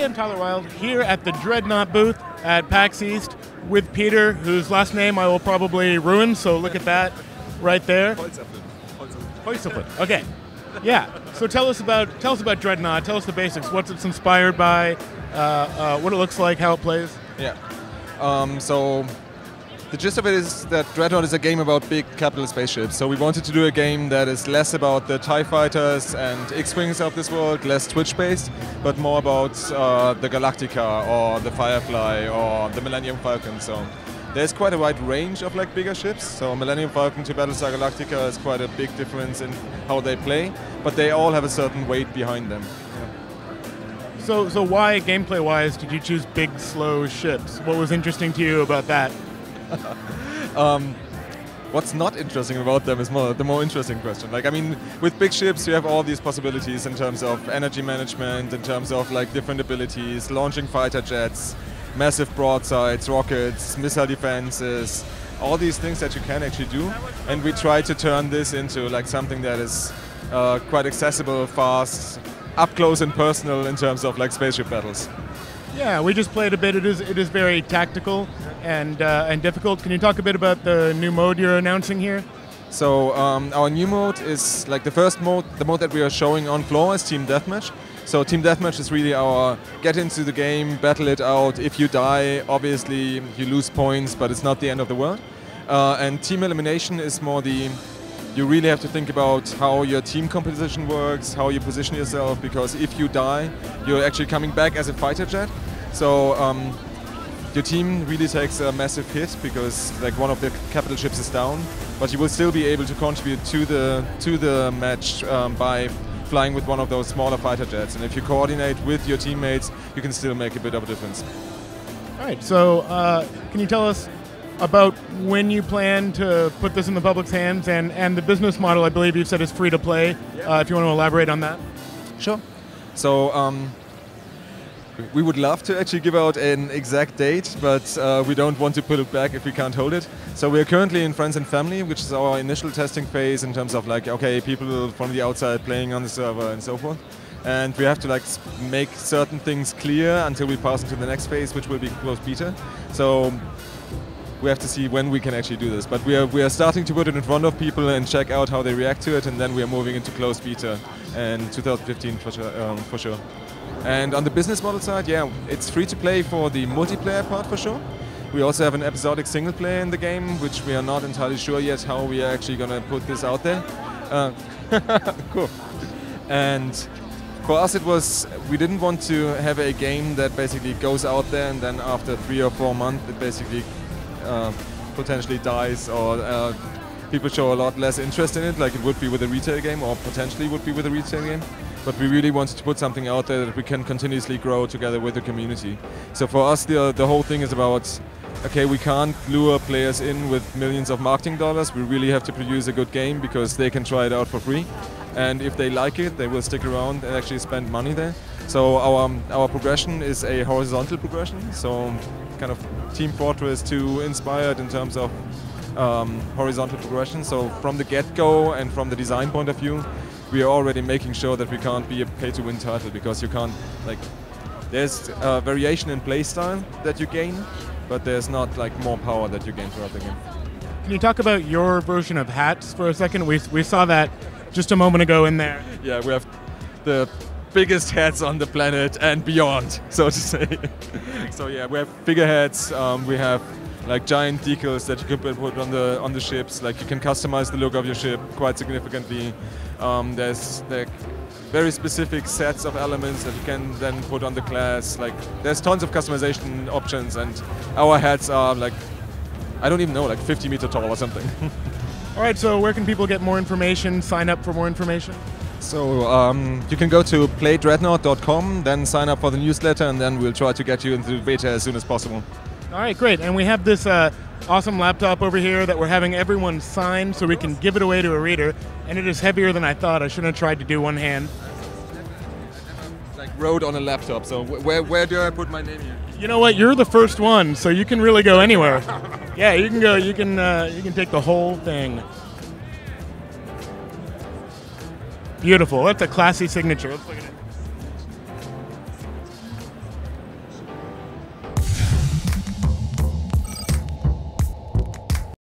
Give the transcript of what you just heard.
Hey, I'm Tyler Wilde, here at the Dreadnought booth at PAX East with Peter, whose last name I will probably ruin, so look at that right there. Holzapfel. Okay. Yeah. So tell us about Dreadnought. Tell us the basics. What's it's inspired by, what it looks like, how it plays. Yeah. So the gist of it is that Dreadnought is a game about big capital spaceships. So we wanted to do a game that is less about the TIE fighters and X-Wings of this world, less Twitch-based, but more about the Galactica or the Firefly or the Millennium Falcon. So there's quite a wide range of like bigger ships. So Millennium Falcon to Battlestar Galactica is quite a big difference in how they play, but they all have a certain weight behind them. Yeah. So why, gameplay-wise, did you choose big, slow ships? What was interesting to you about that? What's not interesting about them is the more interesting question. Like, I mean, with big ships, you have all these possibilities in terms of energy management, in terms of like different abilities, launching fighter jets, massive broadsides, rockets, missile defenses, all these things that you can actually do. And we try to turn this into like something that is quite accessible, fast, up close and personal in terms of like spaceship battles. Yeah, we just played a bit. It is very tactical and difficult. Can you talk a bit about the new mode you're announcing here? So our new mode is like the first mode, the mode that we are showing on floor is Team Deathmatch. So Team Deathmatch is really our get into the game, battle it out. If you die, obviously you lose points, but it's not the end of the world. And Team Elimination is more you really have to think about how your team composition works, how you position yourself, because if you die, you're actually coming back as a fighter jet. So your team really takes a massive hit because like one of the capital ships is down, but you will still be able to contribute to the match by flying with one of those smaller fighter jets. And if you coordinate with your teammates, you can still make a bit of a difference. All right, so can you tell us about when you plan to put this in the public's hands, and the business model, I believe you've said, is free to play. Yeah. If you want to elaborate on that. Sure. So we would love to actually give out an exact date, but we don't want to put it back if we can't hold it. So we're currently in Friends and Family, which is our initial testing phase in terms of like, okay, people from the outside playing on the server and so forth. And we have to like make certain things clear until we pass into the next phase, which will be closed beta. So we have to see when we can actually do this, but we are starting to put it in front of people and check out how they react to it, and then we are moving into closed beta in 2015 for sure. And on the business model side, yeah, it's free to play for the multiplayer part for sure. We also have an episodic single player in the game, which we are not entirely sure yet how we are actually going to put this out there. Cool. And for us, we didn't want to have a game that basically goes out there and then after 3 or 4 months it basically potentially dies, or people show a lot less interest in it, like it would be with a retail game, or potentially would be with a retail game. But we really wanted to put something out there that we can continuously grow together with the community. So for us, the whole thing is about, okay, we can't lure players in with millions of marketing dollars. We really have to produce a good game because they can try it out for free. And if they like it, they will stick around and actually spend money there. So our progression is a horizontal progression. So kind of Team Fortress 2 inspired in terms of horizontal progression. So from the get-go and from the design point of view, we are already making sure that we can't be a pay-to-win title, because you can't, like, there's variation in play style that you gain, but there's not like more power that you gain throughout the game. Can you talk about your version of hats for a second? We saw that just a moment ago in there. Yeah, we have the biggest hats on the planet and beyond, so to say. So yeah, we have figureheads. We have like giant decals that you can put on the ships. Like you can customize the look of your ship quite significantly. There's like very specific sets of elements that you can then put on the class. Like there's tons of customization options, and our hats are like, I don't even know, like 50 meters tall or something. All right, so where can people get more information, sign up for more information? So you can go to playdreadnought.com, then sign up for the newsletter, and then we'll try to get you into the beta as soon as possible. All right, great. And we have this awesome laptop over here that we're having everyone sign so we can give it away to a reader. And it is heavier than I thought. I shouldn't have tried to do one hand. Like wrote on a laptop. So where do I put my name here? You know what? You're the first one, so you can really go anywhere. Yeah, you can go. You can take the whole thing. Beautiful. That's a classy signature. Let's look at it.